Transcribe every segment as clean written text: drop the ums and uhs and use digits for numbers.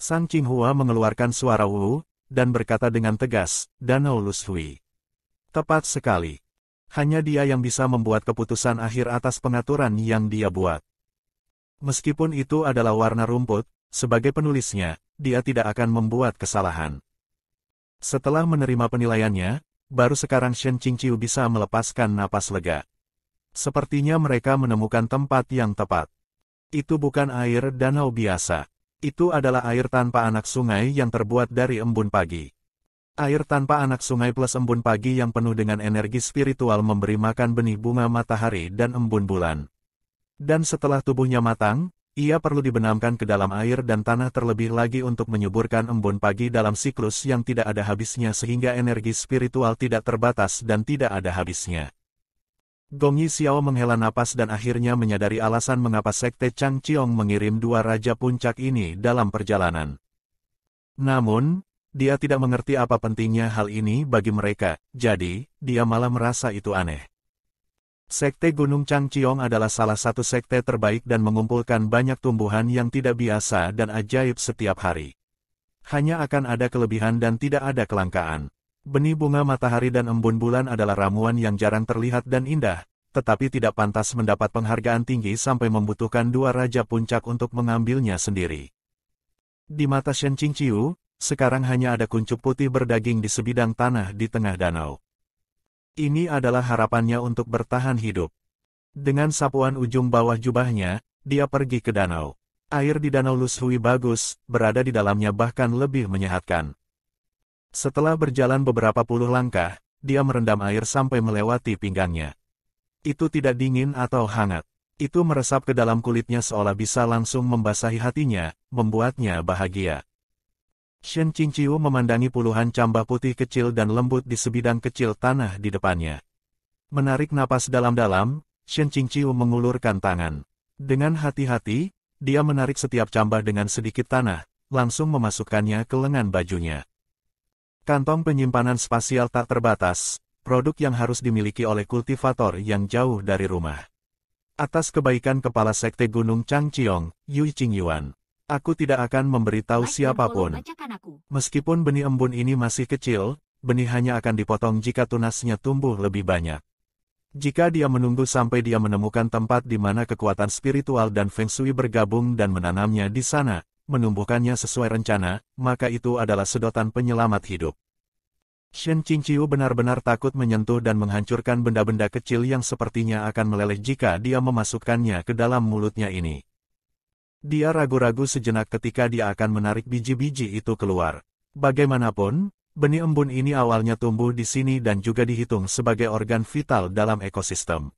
Sang Qinghua mengeluarkan suara wu, dan berkata dengan tegas, Danau Lushui. Tepat sekali. Hanya dia yang bisa membuat keputusan akhir atas pengaturan yang dia buat. Meskipun itu adalah warna rumput, sebagai penulisnya, dia tidak akan membuat kesalahan. Setelah menerima penilaiannya, baru sekarang Shen Qingqiu bisa melepaskan napas lega. Sepertinya mereka menemukan tempat yang tepat. Itu bukan air danau biasa. Itu adalah air tanpa anak sungai yang terbuat dari embun pagi. Air tanpa anak sungai plus embun pagi yang penuh dengan energi spiritual memberi makan benih bunga matahari dan embun bulan. Dan setelah tubuhnya matang, ia perlu dibenamkan ke dalam air dan tanah terlebih lagi untuk menyuburkan embun pagi dalam siklus yang tidak ada habisnya sehingga energi spiritual tidak terbatas dan tidak ada habisnya. Gong Yi Xiao menghela napas dan akhirnya menyadari alasan mengapa Sekte Changqiong mengirim dua raja puncak ini dalam perjalanan. Namun, dia tidak mengerti apa pentingnya hal ini bagi mereka, jadi, dia malah merasa itu aneh. Sekte Gunung Changqiong adalah salah satu sekte terbaik dan mengumpulkan banyak tumbuhan yang tidak biasa dan ajaib setiap hari. Hanya akan ada kelebihan dan tidak ada kelangkaan. Benih bunga matahari dan embun bulan adalah ramuan yang jarang terlihat dan indah, tetapi tidak pantas mendapat penghargaan tinggi sampai membutuhkan dua raja puncak untuk mengambilnya sendiri. Di mata Shen Qingqiu, sekarang hanya ada kuncup putih berdaging di sebidang tanah di tengah danau. Ini adalah harapannya untuk bertahan hidup. Dengan sapuan ujung bawah jubahnya, dia pergi ke danau. Air di Danau Lushui bagus, berada di dalamnya bahkan lebih menyehatkan. Setelah berjalan beberapa puluh langkah, dia merendam air sampai melewati pinggangnya. Itu tidak dingin atau hangat. Itu meresap ke dalam kulitnya seolah bisa langsung membasahi hatinya, membuatnya bahagia. Shen Qingqiu memandangi puluhan cambah putih kecil dan lembut di sebidang kecil tanah di depannya. Menarik napas dalam-dalam, Shen Qingqiu mengulurkan tangan. Dengan hati-hati, dia menarik setiap cambah dengan sedikit tanah, langsung memasukkannya ke lengan bajunya. Kantong penyimpanan spasial tak terbatas, produk yang harus dimiliki oleh kultivator yang jauh dari rumah. Atas kebaikan kepala Sekte Gunung Changqiong, Yui Qingyuan, aku tidak akan memberitahu siapapun. Meskipun benih embun ini masih kecil, benih hanya akan dipotong jika tunasnya tumbuh lebih banyak. Jika dia menunggu sampai dia menemukan tempat di mana kekuatan spiritual dan Feng Shui bergabung dan menanamnya di sana, menumbuhkannya sesuai rencana, maka itu adalah sedotan penyelamat hidup. Shen Qingqiu benar-benar takut menyentuh dan menghancurkan benda-benda kecil yang sepertinya akan meleleh jika dia memasukkannya ke dalam mulutnya ini. Dia ragu-ragu sejenak ketika dia akan menarik biji-biji itu keluar. Bagaimanapun, benih embun ini awalnya tumbuh di sini dan juga dihitung sebagai organ vital dalam ekosistem.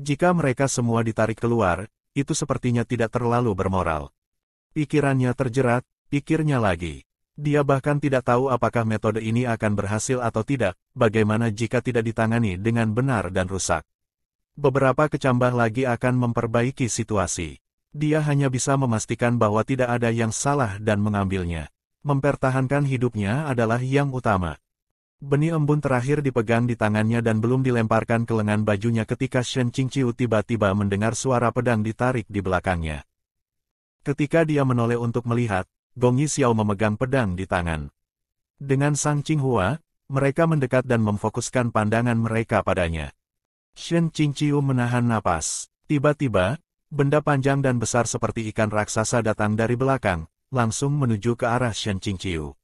Jika mereka semua ditarik keluar, itu sepertinya tidak terlalu bermoral. Pikirannya terjerat, pikirnya lagi. Dia bahkan tidak tahu apakah metode ini akan berhasil atau tidak, bagaimana jika tidak ditangani dengan benar dan rusak. Beberapa kecambah lagi akan memperbaiki situasi. Dia hanya bisa memastikan bahwa tidak ada yang salah dan mengambilnya. Mempertahankan hidupnya adalah yang utama. Benih embun terakhir dipegang di tangannya dan belum dilemparkan ke lengan bajunya ketika Shen Qingqiu tiba-tiba mendengar suara pedang ditarik di belakangnya. Ketika dia menoleh untuk melihat, Gong Yi Xiao memegang pedang di tangan. Dengan Sang Qinghua, mereka mendekat dan memfokuskan pandangan mereka padanya. Shen Qingqiu menahan napas. Tiba-tiba, benda panjang dan besar seperti ikan raksasa datang dari belakang, langsung menuju ke arah Shen Qingqiu.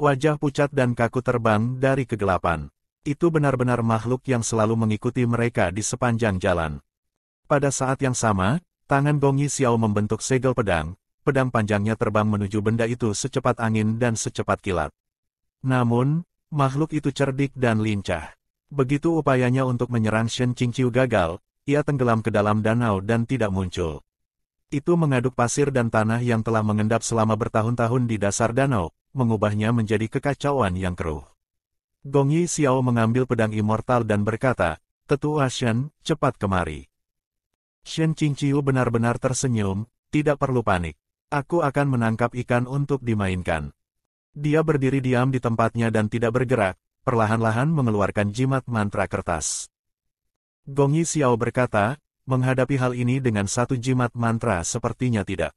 Wajah pucat dan kaku terbang dari kegelapan. Itu benar-benar makhluk yang selalu mengikuti mereka di sepanjang jalan. Pada saat yang sama, tangan Gong Yi Xiao membentuk segel pedang, pedang panjangnya terbang menuju benda itu secepat angin dan secepat kilat. Namun, makhluk itu cerdik dan lincah. Begitu upayanya untuk menyerang Shen Qingqiu gagal, ia tenggelam ke dalam danau dan tidak muncul. Itu mengaduk pasir dan tanah yang telah mengendap selama bertahun-tahun di dasar danau, mengubahnya menjadi kekacauan yang keruh. Gong Yi Xiao mengambil pedang immortal dan berkata, "Tetua Shen, cepat kemari." Shen Qingqiu benar-benar tersenyum, tidak perlu panik. Aku akan menangkap ikan untuk dimainkan. Dia berdiri diam di tempatnya dan tidak bergerak, perlahan-lahan mengeluarkan jimat mantra kertas. Gong Yi Xiao berkata, menghadapi hal ini dengan satu jimat mantra sepertinya tidak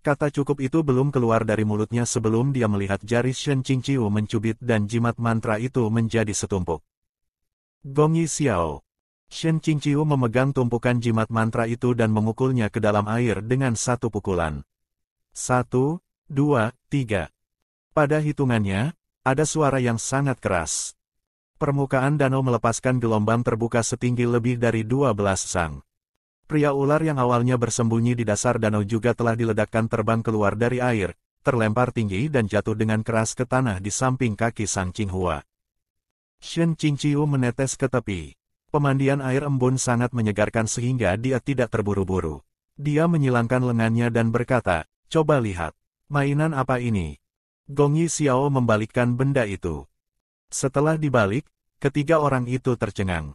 Kata cukup itu belum keluar dari mulutnya sebelum dia melihat jari Shen Qingqiu mencubit dan jimat mantra itu menjadi setumpuk. Gong Yi Xiao. Shen Qingqiu memegang tumpukan jimat mantra itu dan memukulnya ke dalam air dengan satu pukulan. 1, 2, 3. Pada hitungannya, ada suara yang sangat keras. Permukaan danau melepaskan gelombang terbuka setinggi lebih dari 12 sang. Pria ular yang awalnya bersembunyi di dasar danau juga telah diledakkan terbang keluar dari air, terlempar tinggi dan jatuh dengan keras ke tanah di samping kaki Sang Qinghua. Shen Qingqiu menetes ke tepi. Pemandian air embun sangat menyegarkan sehingga dia tidak terburu-buru. Dia menyilangkan lengannya dan berkata, "Coba lihat. Mainan apa ini?" Gong Yi Xiao membalikkan benda itu. Setelah dibalik, ketiga orang itu tercengang.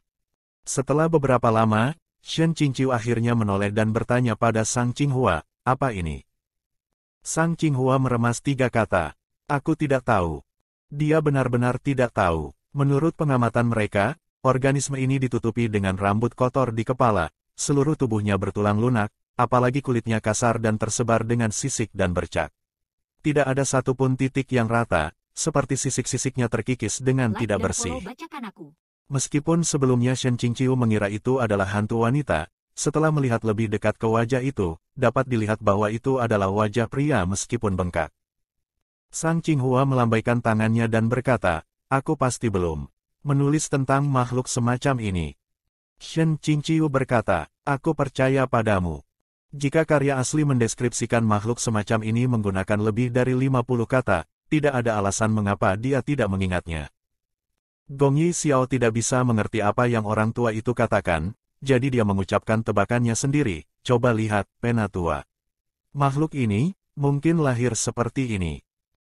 Setelah beberapa lama, Shen Qingqiu akhirnya menoleh dan bertanya pada Sang Qinghua, "Apa ini?" Sang Qinghua meremas 3 kata, "Aku tidak tahu." Dia benar-benar tidak tahu. Menurut pengamatan mereka, organisme ini ditutupi dengan rambut kotor di kepala, seluruh tubuhnya bertulang lunak, apalagi kulitnya kasar dan tersebar dengan sisik dan bercak. Tidak ada satupun titik yang rata, seperti sisik-sisiknya terkikis dengan tidak bersih. Meskipun sebelumnya Shen Qingqiu mengira itu adalah hantu wanita, setelah melihat lebih dekat ke wajah itu, dapat dilihat bahwa itu adalah wajah pria meskipun bengkak. Sang Qinghua melambaikan tangannya dan berkata, "Aku pasti belum menulis tentang makhluk semacam ini." Shen Qingqiu berkata, "Aku percaya padamu. Jika karya asli mendeskripsikan makhluk semacam ini menggunakan lebih dari 50 kata, tidak ada alasan mengapa dia tidak mengingatnya." Gong Yi Xiao tidak bisa mengerti apa yang orang tua itu katakan, jadi dia mengucapkan tebakannya sendiri, "Coba lihat, Penatua. Makhluk ini, mungkin lahir seperti ini."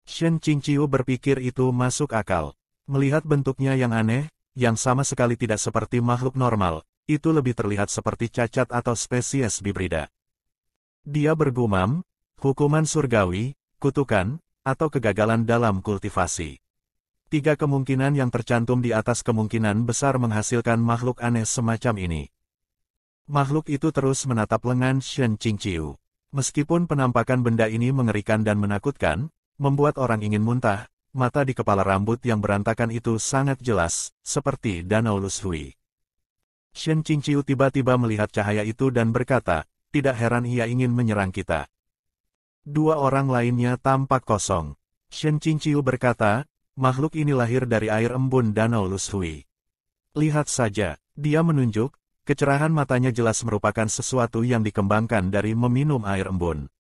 Shen Qingqiu berpikir itu masuk akal. Melihat bentuknya yang aneh, yang sama sekali tidak seperti makhluk normal, itu lebih terlihat seperti cacat atau spesies hibrida. Dia bergumam, hukuman surgawi, kutukan, atau kegagalan dalam kultivasi. 3 kemungkinan yang tercantum di atas kemungkinan besar menghasilkan makhluk aneh semacam ini. Makhluk itu terus menatap lengan Shen Qingqiu. Meskipun penampakan benda ini mengerikan dan menakutkan, membuat orang ingin muntah, mata di kepala rambut yang berantakan itu sangat jelas, seperti danau Lushui. Shen Qingqiu tiba-tiba melihat cahaya itu dan berkata, "Tidak heran ia ingin menyerang kita." 2 orang lainnya tampak kosong. Shen Qingqiu berkata, "Makhluk ini lahir dari air embun danau Lushui. Lihat saja," dia menunjuk, kecerahan matanya jelas merupakan sesuatu yang dikembangkan dari meminum air embun.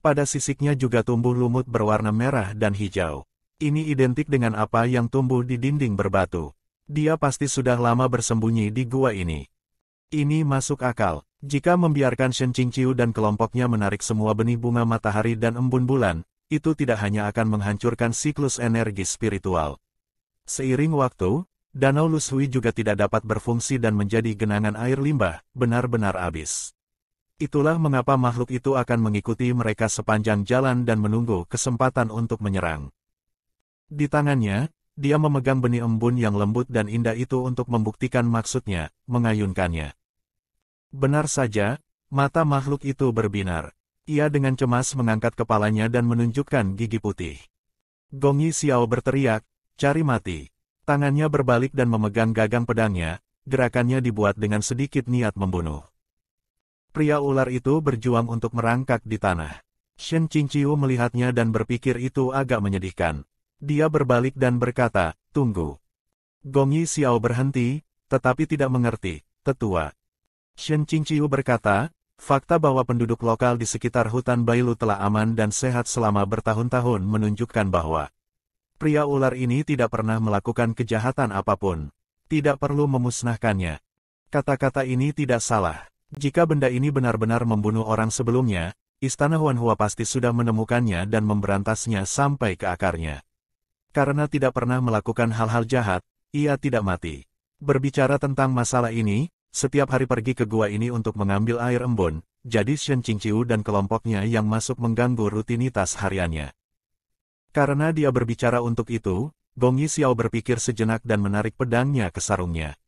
Pada sisiknya juga tumbuh lumut berwarna merah dan hijau. Ini identik dengan apa yang tumbuh di dinding berbatu. Dia pasti sudah lama bersembunyi di gua ini. Ini masuk akal. Jika membiarkan Shen Qingqiu dan kelompoknya menarik semua benih bunga matahari dan embun bulan, itu tidak hanya akan menghancurkan siklus energi spiritual. Seiring waktu, danau Lushui juga tidak dapat berfungsi dan menjadi genangan air limbah, benar-benar habis. Itulah mengapa makhluk itu akan mengikuti mereka sepanjang jalan dan menunggu kesempatan untuk menyerang. Di tangannya, dia memegang benih embun yang lembut dan indah itu untuk membuktikan maksudnya, mengayunkannya. Benar saja, mata makhluk itu berbinar. Ia dengan cemas mengangkat kepalanya dan menunjukkan gigi putih. Gong Yi Xiao berteriak, "Cari mati." Tangannya berbalik dan memegang gagang pedangnya, gerakannya dibuat dengan sedikit niat membunuh. Pria ular itu berjuang untuk merangkak di tanah. Shen Qingqiu melihatnya dan berpikir itu agak menyedihkan. Dia berbalik dan berkata, "Tunggu." Gong Yi Xiao berhenti, tetapi tidak mengerti, "Tetua." Shen Qingqiu berkata, "Fakta bahwa penduduk lokal di sekitar hutan Bailu telah aman dan sehat selama bertahun-tahun menunjukkan bahwa pria ular ini tidak pernah melakukan kejahatan apapun. Tidak perlu memusnahkannya." Kata-kata ini tidak salah. Jika benda ini benar-benar membunuh orang sebelumnya, Istana Huanhua pasti sudah menemukannya dan memberantasnya sampai ke akarnya. Karena tidak pernah melakukan hal-hal jahat, ia tidak mati. Berbicara tentang masalah ini, setiap hari pergi ke gua ini untuk mengambil air embun, jadi Shen Qingqiu dan kelompoknya yang masuk mengganggu rutinitas hariannya. Karena dia berbicara untuk itu, Gong Yi Xiao berpikir sejenak dan menarik pedangnya ke sarungnya.